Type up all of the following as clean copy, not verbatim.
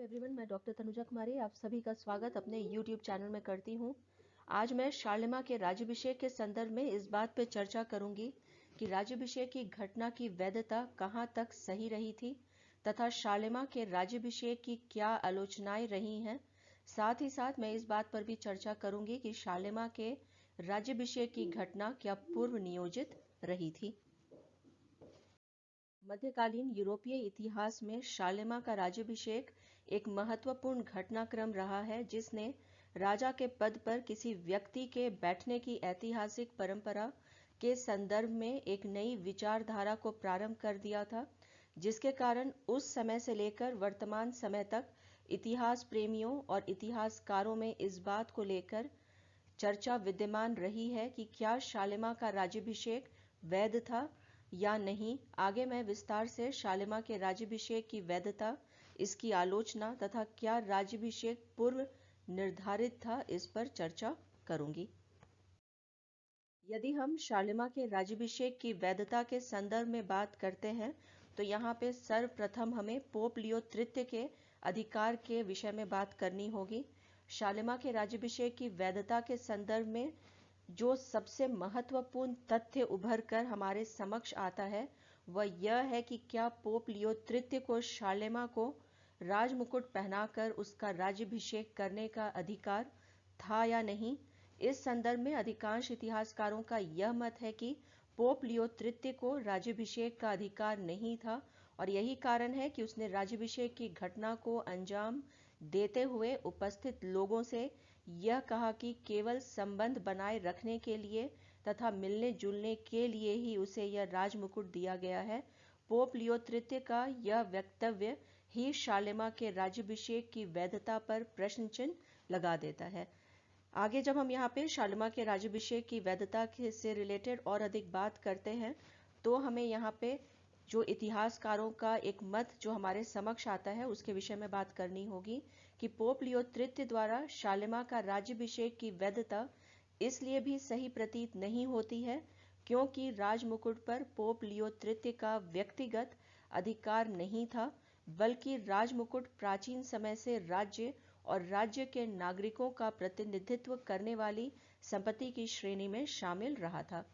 Hello everyone, मैं doctor Tanuja कुमारी आप सभी का स्वागत अपने यूट्यूब चैनल में करती हूँ। आज मैं शारलेमा के राज्याभिषेक के संदर्भ में इस बात पर चर्चा करूंगी कि राज्याभिषेक की घटना की वैधता कहाँ तक सही रही थी तथा शारलेमा के राज्याभिषेक की क्या आलोचनाएं रही हैं। साथ ही साथ मैं इस बात पर भी चर्चा करूंगी कि शारलेमा के राज्याभिषेक की घटना क्या पूर्व नियोजित रही थी। मध्यकालीन यूरोपीय इतिहास में शारलेमा का राज्याभिषेक एक महत्वपूर्ण घटनाक्रम रहा है, जिसने राजा के पद पर किसी व्यक्ति के बैठने की ऐतिहासिक परंपरा के संदर्भ में एक नई विचारधारा को प्रारंभ कर दिया था, जिसके कारण उस समय से लेकर वर्तमान समय तक इतिहास प्रेमियों और इतिहासकारों में इस बात को लेकर चर्चा विद्यमान रही है कि क्या शारलेमा का राज्याभिषेक वैध था या नहीं। आगे मैं विस्तार से शारलेमा के राज्याभिषेक की वैधता, इसकी आलोचना तथा क्या राज्याभिषेक पूर्व निर्धारित था, इस पर चर्चा करूंगी। यदि हम शारलेमा के राज्याभिषेक की वैधता के संदर्भ में बात करते हैं तो यहाँ पे सर्वप्रथम हमें पोप लियो तृतीय के अधिकार के विषय में बात करनी होगी। शारलेमा के राज्याभिषेक की वैधता के संदर्भ में जो सबसे महत्वपूर्ण तथ्य उभर कर हमारे समक्ष आता है वह यह है कि क्या पोप लियो तृतीय को शारलेमा को राजमुकुट पहनाकर उसका राज्याभिषेक करने का अधिकार था या नहीं। इस संदर्भ में अधिकांश इतिहासकारों का यह मत है कि पोप लियो तृतीय को राज्याभिषेक का अधिकार नहीं था और यही कारण है कि उसने राज्याभिषेक की घटना को अंजाम देते हुए उपस्थित लोगों से यह कहा कि केवल संबंध बनाए रखने के लिए तथा मिलने जुलने के लिए ही उसे यह राजमुकुट दिया गया है। पोप लियो तृतीय का यह वक्तव्य ही शारलेमा के राज्याभिषेक की वैधता पर प्रश्न चिन्ह लगा देता है। आगे जब हम यहाँ पे शारलेमा के राज्याभिषेक की वैधता से रिलेटेड और अधिक बात करते हैं तो हमें यहाँ पे जो इतिहासकारों का एक मत जो हमारे समक्ष आता है उसके विषय में बात करनी होगी कि पोप लियो तृतीय द्वारा शारलेमा का राज्याभिषेक की वैधता इसलिए भी सही प्रतीत नहीं होती है क्योंकि राजमुकुट पर पोप लियो तृतीय का व्यक्तिगत अधिकार नहीं था, बल्कि राजमुकुट प्राचीन समय से राज्य और राज्य के नागरिकों का प्रतिनिधित्व करने वाली संपत्ति की श्रेणी में शामिल रहा था।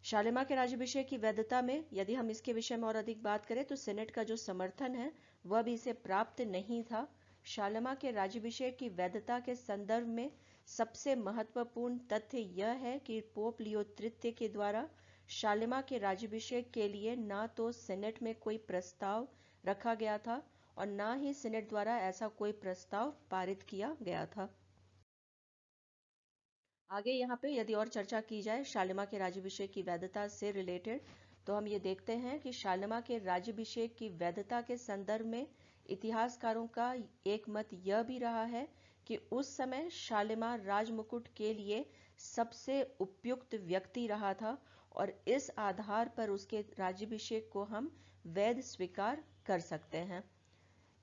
शारलेमा के राज्याभिषेक की वैधता में यदि हम इसके विषय में और अधिक बात करें तो सीनेट का जो समर्थन है वह भी इसे प्राप्त नहीं था। शारलेमा के राज्याभिषेक की वैधता के संदर्भ में सबसे महत्वपूर्ण तथ्य यह है कि पोप लियो तृतीय के द्वारा शारलेमा के राज्याभिषेक के लिए ना तो सीनेट में कोई प्रस्ताव रखा गया था और ना ही सीनेट द्वारा ऐसा कोई प्रस्ताव पारित किया गया था। आगे यहाँ पे यदि और चर्चा की जाए शारलेमा के राज्याभिषेक की वैधता से रिलेटेड तो हम ये देखते हैं कि शारलेमा के राज्याभिषेक की वैधता के संदर्भ में इतिहासकारों का एक मत यह भी रहा है कि उस समय शारलेमा राजमुकुट के लिए सबसे उपयुक्त व्यक्ति रहा था और इस आधार पर उसके राज्याभिषेक को हम वैध स्वीकार कर सकते हैं।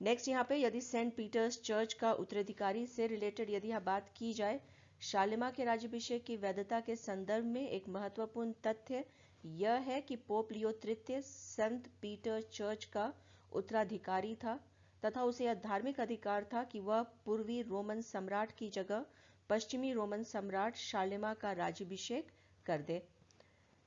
नेक्स्ट यहाँ पे यदि सेंट पीटर्स चर्च का उत्तराधिकारी से रिलेटेड यदि यहाँ बात की जाए शारलेमा के राज्याभिषेक की वैधता के संदर्भ में एक महत्वपूर्ण तथ्य यह है कि पोप लियो तृतीय सेंट पीटर चर्च का उत्तराधिकारी था तथा उसे यह धार्मिक अधिकार था कि वह पूर्वी रोमन सम्राट की जगह पश्चिमी रोमन सम्राट शारलेमा का राज्याभिषेक कर दे।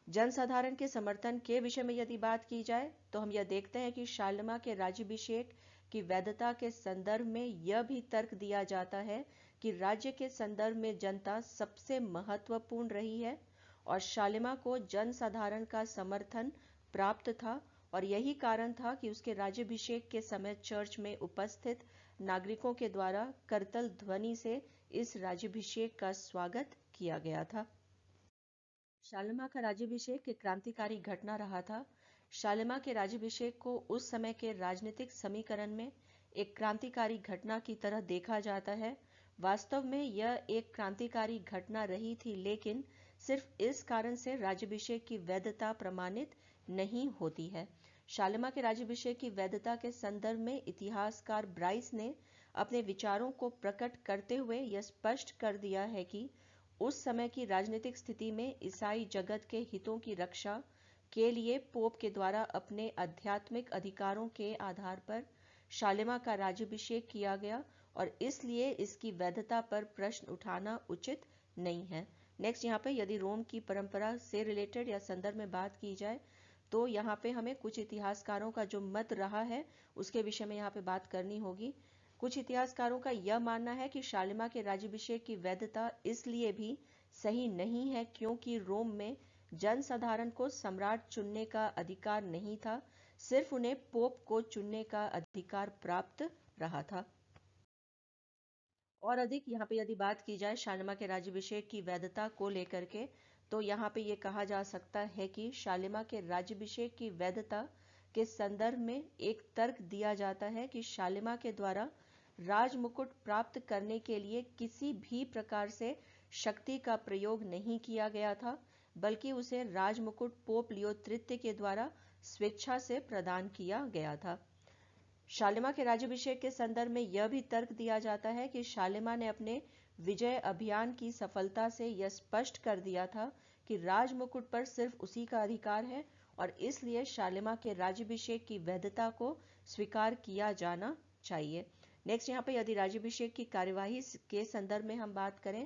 जनसाधारण के समर्थन के विषय में यदि बात की जाए तो हम यह देखते हैं कि शारलेमा के राज्याभिषेक की वैधता के संदर्भ में यह भी तर्क दिया जाता है कि राज्य के संदर्भ में जनता सबसे महत्वपूर्ण रही है और शारलेमा को जनसाधारण का समर्थन प्राप्त था और यही कारण था कि उसके राज्याभिषेक के समय चर्च में उपस्थित नागरिकों के द्वारा करतल ध्वनि से इस राज्याभिषेक का स्वागत किया गया था। शारलेमा का राज्याभिषेक एक क्रांतिकारी घटना रहा था। शारलेमा के राज्याभिषेक को उस समय के राजनीतिक समीकरण में एक क्रांतिकारी घटना की तरह देखा जाता है। वास्तव में यह एक क्रांतिकारी घटना रही थी, लेकिन सिर्फ इस कारण से राज्याभिषेक की वैधता प्रमाणित नहीं होती है। शारलेमा के राज्याभिषेक की वैधता के संदर्भ में इतिहासकार ब्राइस ने अपने विचारों को प्रकट करते हुए यह स्पष्ट कर दिया है कि उस समय की राजनीतिक स्थिति में ईसाई जगत के हितों की रक्षा के लिए पोप के द्वारा अपने आध्यात्मिक अधिकारों के आधार पर शालिमा का राज्याभिषेक किया गया और इसलिए इसकी वैधता पर प्रश्न उठाना उचित नहीं है। नेक्स्ट यहाँ पे यदि रोम की परंपरा से रिलेटेड या संदर्भ में बात की जाए तो यहाँ पे हमें कुछ इतिहासकारों का जो मत रहा है उसके विषय में यहाँ पे बात करनी होगी। कुछ इतिहासकारों का यह मानना है कि शालिमा के राज्याभिषेक की वैधता इसलिए भी सही नहीं है क्योंकि रोम में जनसाधारण को सम्राट चुनने का अधिकार नहीं था, सिर्फ उन्हें पोप को चुनने का अधिकार प्राप्त रहा था। और अधिक यहाँ पे यदि बात की जाए शालिमा के राज्याभिषेक की वैधता को लेकर के तो यहाँ पे ये कहा जा सकता है कि शालिमा के राज्याभिषेक की वैधता के संदर्भ में एक तर्क दिया जाता है कि शालिमा के द्वारा राजमुकुट प्राप्त करने के लिए किसी भी प्रकार से शक्ति का प्रयोग नहीं किया गया था, बल्कि उसे राजमुकुट पोप लियो तृतीय के द्वारा स्वेच्छा से प्रदान किया गया था। शालिमा के राज्याभिषेक के संदर्भ में यह भी तर्क दिया जाता है कि शालिमा ने अपने विजय अभियान की सफलता से यह स्पष्ट कर दिया था कि राजमुकुट पर सिर्फ उसी का अधिकार है और इसलिए शालिमा के राज्याभिषेक की वैधता को स्वीकार किया जाना चाहिए। नेक्स्ट यहाँ पे यदि राज्याभिषेक की कार्यवाही के संदर्भ में हम बात करें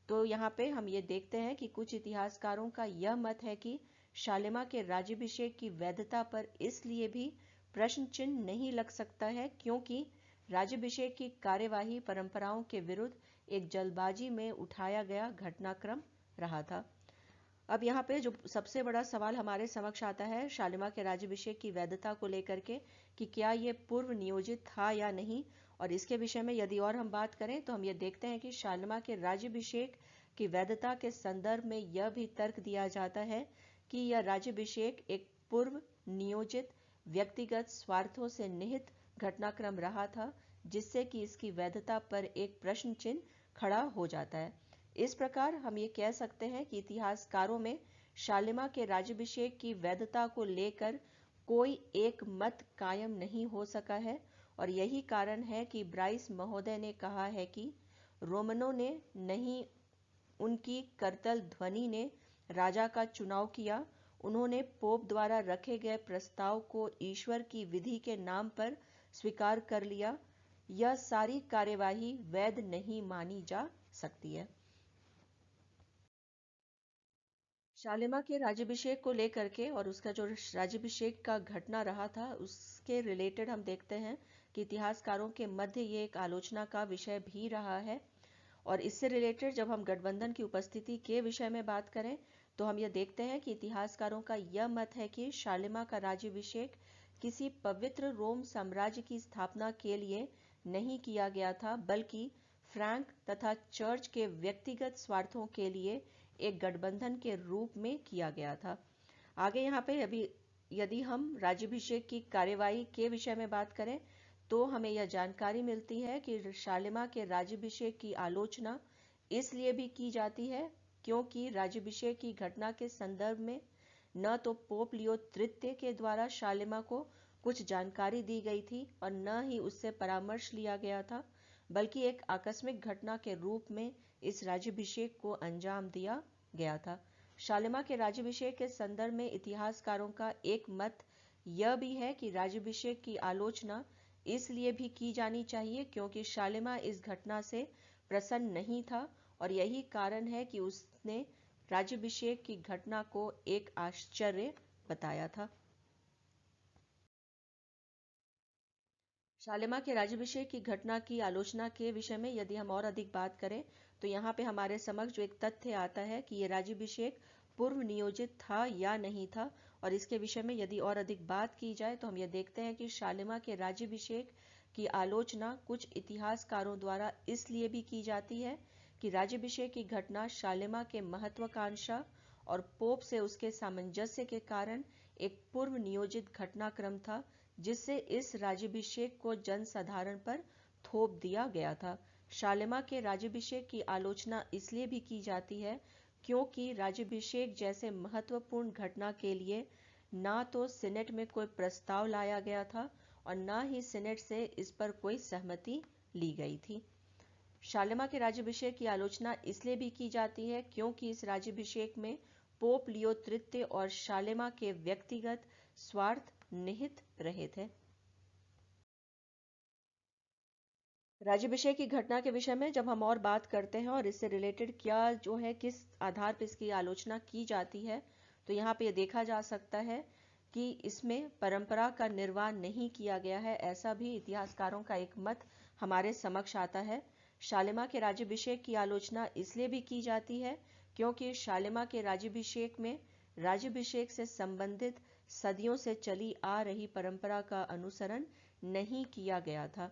तो यहाँ पे हम ये देखते हैं कि कुछ इतिहासकारों का यह मत है कि शालिमा के राज्याभिषेक की वैधता पर इसलिए भी प्रश्न चिन्ह नहीं लग सकता है क्योंकि राज्याभिषेक की कार्यवाही परंपराओं के विरुद्ध एक जल्दबाजी में उठाया गया घटनाक्रम रहा था। अब यहाँ पे जो सबसे बड़ा सवाल हमारे समक्ष आता है शालिमा के राज्याभिषेक की वैधता को लेकर के कि क्या ये पूर्व नियोजित था या नहीं, और इसके विषय में यदि और हम बात करें तो हम ये देखते हैं कि शालिमा के राज्याभिषेक की वैधता के संदर्भ में यह भी तर्क दिया जाता है कि यह राज्याभिषेक एक पूर्व नियोजित व्यक्तिगत स्वार्थों से निहित घटनाक्रम रहा था, जिससे कि इसकी वैधता पर एक प्रश्न चिन्ह खड़ा हो जाता है। इस प्रकार हम ये कह सकते हैं कि इतिहासकारों में शालिमा के राज्याभिषेक की वैधता को लेकर कोई एक मत कायम नहीं हो सका है और यही कारण है कि ब्राइस महोदय ने कहा है कि रोमनों ने नहीं, उनकी करतल ध्वनि ने राजा का चुनाव किया। उन्होंने पोप द्वारा रखे गए प्रस्ताव को ईश्वर की विधि के नाम पर स्वीकार कर लिया। यह सारी कार्यवाही वैध नहीं मानी जा सकती है। शालिमा के राज्याभिषेक को लेकर के और उसका जो राज्याभिषेक का घटना रहा था उसके रिलेटेड हम देखते हैं कि इतिहासकारों के मध्य ये एक आलोचना का विषय भी रहा है। और इससे रिलेटेड जब हम गठबंधन की उपस्थिति के विषय में बात करें तो हम यह देखते हैं कि इतिहासकारों का यह मत है कि शालिमा का राज्याभिषेक किसी पवित्र रोम साम्राज्य की स्थापना के लिए नहीं किया गया था, बल्कि फ्रैंक तथा चर्च के व्यक्तिगत स्वार्थों के लिए एक गठबंधन के रूप में किया गया था। आगे यहाँ पे अभी यदि हम राज्याभिषेक की कार्यवाही के विषय में बात करें तो हमें यह जानकारी मिलती है कि शालिमा के राज्याभिषेक की आलोचना इसलिए भी की जाती है क्योंकि राज्याभिषेक की घटना के संदर्भ में न तो पोप लियो तृतीय के द्वारा शालिमा को कुछ जानकारी दी गई थी और न ही उससे परामर्श लिया गया था, बल्कि एक आकस्मिक घटना के रूप में इस राज्याभिषेक को अंजाम दिया गया था। शालिमा के राज्याभिषेक के संदर्भ में इतिहासकारों का एक मत यह भी है कि राज्याभिषेक की आलोचना इसलिए भी की जानी चाहिए क्योंकि शालिमा इस घटना से प्रसन्न नहीं था और यही कारण है कि उसने राज्याभिषेक की घटना को एक आश्चर्य बताया था। शालिमा के राज्याभिषेक की घटना की आलोचना के विषय में यदि हम और अधिक बात करें तो यहाँ पे हमारे समक्ष जो एक तथ्य आता है कि ये राज्याभिषेक पूर्व नियोजित था या नहीं था, और इसके विषय में यदि और अधिक बात की जाए तो हम ये देखते हैं कि शालिमा के राज्याभिषेक की आलोचना कुछ इतिहासकारों द्वारा इसलिए भी की जाती है कि राज्याभिषेक की घटना शालिमा के महत्वाकांक्षा और पोप से उसके सामंजस्य के कारण एक पूर्व नियोजित घटनाक्रम था, जिससे इस राज्याभिषेक को जनसाधारण पर थोप दिया गया था। शालिमा के राज्याभिषेक की आलोचना इसलिए भी की जाती है क्योंकि राज्याभिषेक जैसे महत्वपूर्ण घटना के लिए ना तो सीनेट में कोई प्रस्ताव लाया गया था और ना ही सीनेट से इस पर कोई सहमति ली गई थी। शालिमा के राज्याभिषेक की आलोचना इसलिए भी की जाती है क्योंकि इस राज्याभिषेक में पोप लियो तृतीय और शालिमा के व्यक्तिगत स्वार्थ निहित रहे थे। राज्याभिषेक की घटना के विषय में जब हम और बात करते हैं और इससे रिलेटेड क्या जो है किस आधार पर इसकी आलोचना की जाती है, तो यहाँ पे ये देखा जा सकता है कि इसमें परंपरा का निर्वाह नहीं किया गया है, ऐसा भी इतिहासकारों का एक मत हमारे समक्ष आता है। शालिमा के राज्याभिषेक की आलोचना इसलिए भी की जाती है क्योंकि शालिमा के राज्याभिषेक में राज्याभिषेक से संबंधित सदियों से चली आ रही परंपरा का अनुसरण नहीं किया गया था।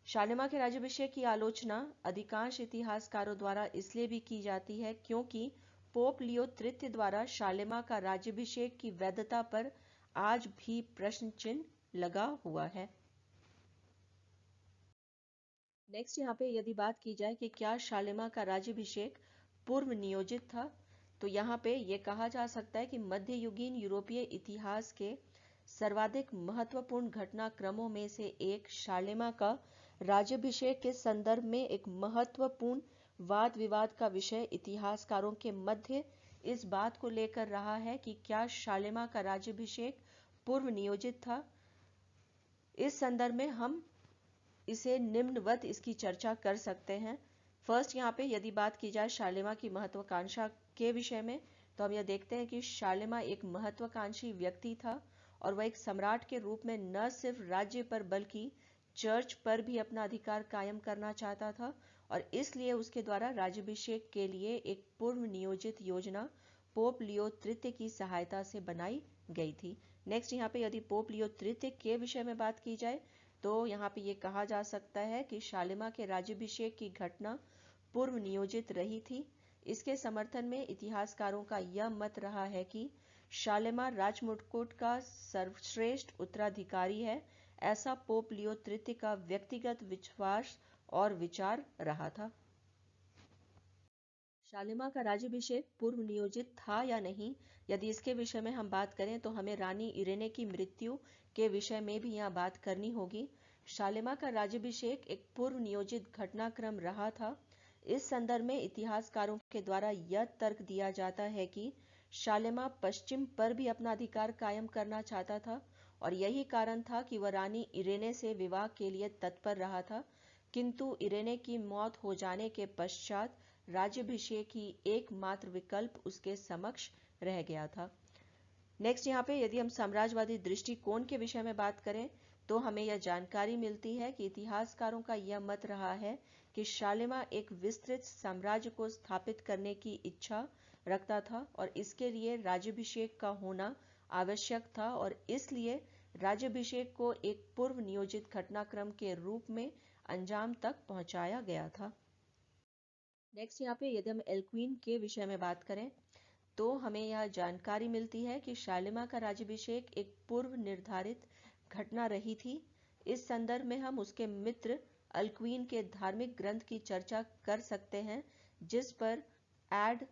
शालिमा के राज्याभिषेक की आलोचना अधिकांश इतिहासकारों द्वारा इसलिए भी की जाती है क्योंकि पोप लियो तृतीय द्वारा शालिमा का राज्याभिषेक की वैधता पर आज भी प्रश्न चिन्ह लगा हुआ है। नेक्स्ट यहाँ पे यदि बात की जाए कि क्या शालिमा का राज्याभिषेक पूर्व नियोजित था, तो यहाँ पे ये कहा जा सकता है कि मध्ययुगीन यूरोपीय इतिहास के सर्वाधिक महत्वपूर्ण घटनाक्रमों में से एक शालिमा का राज्याभिषेक के संदर्भ में एक महत्वपूर्ण वाद विवाद का विषय इतिहासकारों के मध्य इस बात को लेकर रहा है कि क्या शालिमा का राज्याभिषेक पूर्व नियोजित था। इस संदर्भ में हम इसे निम्नवत इसकी चर्चा कर सकते हैं। फर्स्ट यहाँ पे यदि बात की जाए शालिमा की महत्वाकांक्षा के विषय में, तो हम यह देखते हैं कि शालिमा एक महत्वाकांक्षी व्यक्ति था और वह एक सम्राट के रूप में न सिर्फ राज्य पर बल्कि चर्च पर भी अपना अधिकार कायम करना चाहता था और इसलिए उसके द्वारा राज्याभिषेक के लिए एक पूर्व नियोजित योजना पोप लियो तृतीय की सहायता से बनाई गई थी। नेक्स्ट यहाँ पे यदि पोप लियो तृतीय के विषय में बात की जाए, तो यहाँ पे ये कहा जा सकता है कि शालिमा के राज्याभिषेक की घटना पूर्व नियोजित रही थी। इसके समर्थन में इतिहासकारों का यह मत रहा है कि शालिमा राजमुकुट का सर्वश्रेष्ठ उत्तराधिकारी है, ऐसा पोप लियो तृतीय का व्यक्तिगत विश्वास और विचार रहा था। शालिमा का राज्याभिषेक पूर्व नियोजित था या नहीं, यदि इसके विषय में हम बात करें तो हमें रानी इरेने की मृत्यु के विषय में भी यहाँ बात करनी होगी। शालिमा का राज्याभिषेक एक पूर्व नियोजित घटनाक्रम रहा था। इस संदर्भ में इतिहासकारों के द्वारा यह तर्क दिया जाता है कि शालिमा पश्चिम पर भी अपना अधिकार कायम करना चाहता था और यही कारण था कि वह रानी इरेने से विवाह के लिए तत्पर रहा था, किंतु इरेने की मौत हो जाने के पश्चात राज्याभिषेक ही एकमात्र विकल्प उसके समक्ष रह गया था। नेक्स्ट यहाँ पे यदि हम साम्राज्यवादी दृष्टिकोण के विषय में बात करें, तो हमें यह जानकारी मिलती है कि इतिहासकारों का यह मत रहा है कि शालिमा एक विस्तृत साम्राज्य को स्थापित करने की इच्छा रखता था और इसके लिए राज्याभिषेक का होना आवश्यक था और इसलिए राज्याभिषेक को एक पूर्व नियोजित घटनाक्रम के रूप में अंजाम तक पहुंचाया गया था। नेक्स्ट यहाँ पे यदि हम एल्क्वीन के विषय में बात करें, तो हमें यह जानकारी मिलती है कि शालिमा का राज्याभिषेक एक पूर्व निर्धारित घटना रही थी। इस संदर्भ में हम उसके मित्र अल्क्वीन के धार्मिक ग्रंथ की चर्चा कर सकते हैं, जिस पर एड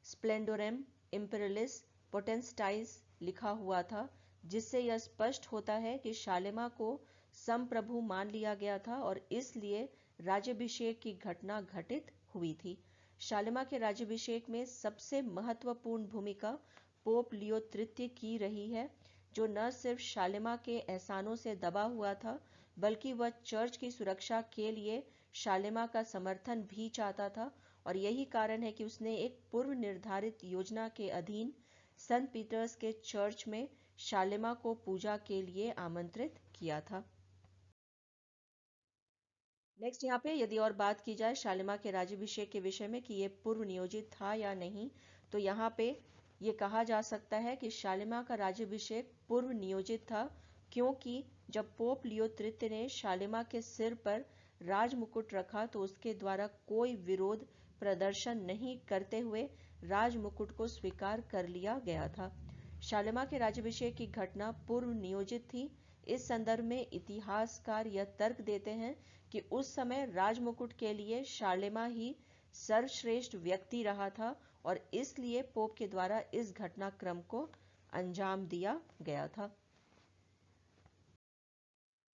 स्प्लेंडोरम इम्पेरियलिस पोटेंस्टाइज लिखा हुआ था, जिससे यह स्पष्ट होता है कि शालिमा को संप्रभु मान लिया गया था और इसलिए राज्याभिषेक की घटना घटित हुई थी। शालिमा के राज्याभिषेक में सबसे महत्वपूर्ण भूमिका पोप लियो तृतीय की रही है, जो न सिर्फ शालिमा के एहसानों से दबा हुआ था बल्कि वह चर्च की सुरक्षा के लिए शालिमा का समर्थन भी चाहता था और यही कारण है कि उसने एक पूर्व निर्धारित योजना के अधीन सेंट पीटर्स के चर्च में शालिमा को पूजा के लिए आमंत्रित किया था। नेक्स्ट यहाँ पे यदि और बात की जाए शालिमा के राज्याभिषेक के विषय में कि ये पूर्व नियोजित था या नहीं, तो यहाँ पे ये कहा जा सकता है कि शालिमा का राज्याभिषेक पूर्व नियोजित था क्योंकि जब पोप लियो तृतीय ने शालिमा के सिर पर राजमुकुट रखा तो उसके द्वारा कोई विरोध प्रदर्शन नहीं करते हुए राजमुकुट को स्वीकार कर लिया गया था। शालिमा के राज्याभिषेक की घटना पूर्व नियोजित थी। इस संदर्भ में इतिहासकार यह तर्क देते हैं कि उस समय राजमुकुट के लिए शालिमा ही सर्वश्रेष्ठ व्यक्ति रहा था और इसलिए पोप के द्वारा इस घटनाक्रम को अंजाम दिया गया था।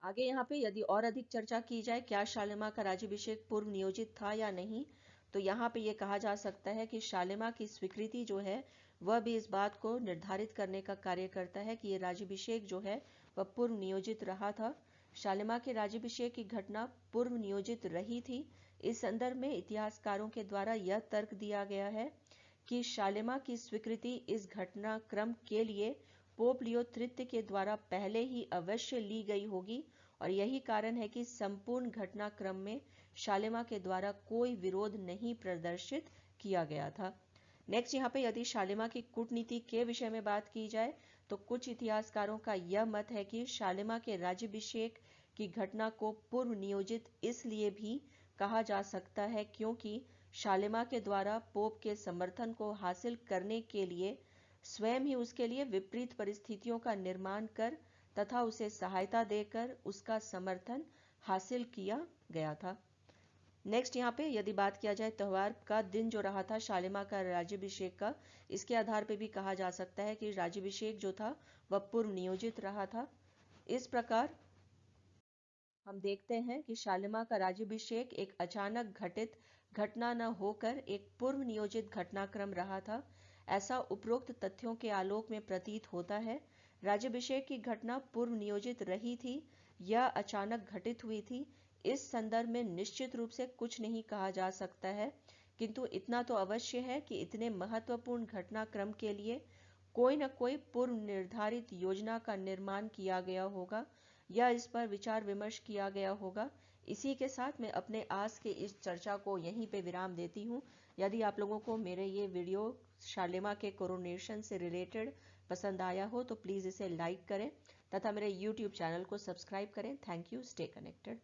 आगे यहाँ पे यदि और अधिक चर्चा की जाए क्या शालिमा का राज्याभिषेक पूर्व नियोजित था या नहीं, तो यहाँ पे ये कहा जा सकता है कि शालिमा की स्वीकृति जो है वह भी इस बात को निर्धारित करने का कार्य करता है कि ये राज्याभिषेक जो है वह पूर्व नियोजित रहा था। शालिमा के राज्याभिषेक की घटना पूर्व नियोजित रही थी। इस संदर्भ में इतिहासकारों के द्वारा यह तर्क दिया गया है कि शालिमा की स्वीकृति इस घटनाक्रम के लिए पोप लियो तृतीय के द्वारा पहले ही अवश्य ली गई होगी और यही कारण है कि संपूर्ण घटनाक्रम में शालिमा के द्वारा कोई विरोध नहीं प्रदर्शित किया गया था। नेक्स्ट यहाँ पे यदि शालिमा की कूटनीति के विषय में बात की जाए तो कुछ इतिहासकारों का यह मत है कि शालिमा के राज्याभिषेक की घटना को पूर्व नियोजित इसलिए भी कहा जा सकता है क्योंकि शालिमा के द्वारा पोप के समर्थन को हासिल करने के लिए स्वयं ही उसके लिए विपरीत परिस्थितियों का निर्माण कर तथा उसे सहायता देकर उसका समर्थन हासिल किया गया था। नेक्स्ट यहाँ पे यदि बात किया जाए त्योहार का दिन जो रहा था शालिमा का राज्याभिषेक का, इसके आधार पे भी कहा जा सकता है कि राज्याभिषेक जो था वह पूर्व नियोजित रहा था। इस प्रकार हम देखते हैं कि शालिमा का राज्याभिषेक एक अचानक घटित घटना न होकर एक पूर्व नियोजित घटनाक्रम रहा था, ऐसा उपरोक्त तथ्यों के आलोक में प्रतीत होता है। राज्याभिषेक की घटना पूर्व नियोजित रही थी, यह अचानक घटित हुई थी। इस संदर्भ में निश्चित रूप से कुछ नहीं कहा जा सकता है, किंतु इतना तो अवश्य है कि इतने महत्वपूर्ण घटनाक्रम के लिए कोई न कोई पूर्व निर्धारित योजना का निर्माण किया गया होगा या इस पर विचार विमर्श किया गया होगा। इसी के साथ मैं अपने आज के इस चर्चा को यहीं पे विराम देती हूँ। यदि आप लोगों को मेरे ये वीडियो शालिमा के कोरोनेशन से रिलेटेड पसंद आया हो तो प्लीज़ इसे लाइक करें तथा मेरे YouTube चैनल को सब्सक्राइब करें। Thank you. Stay connected.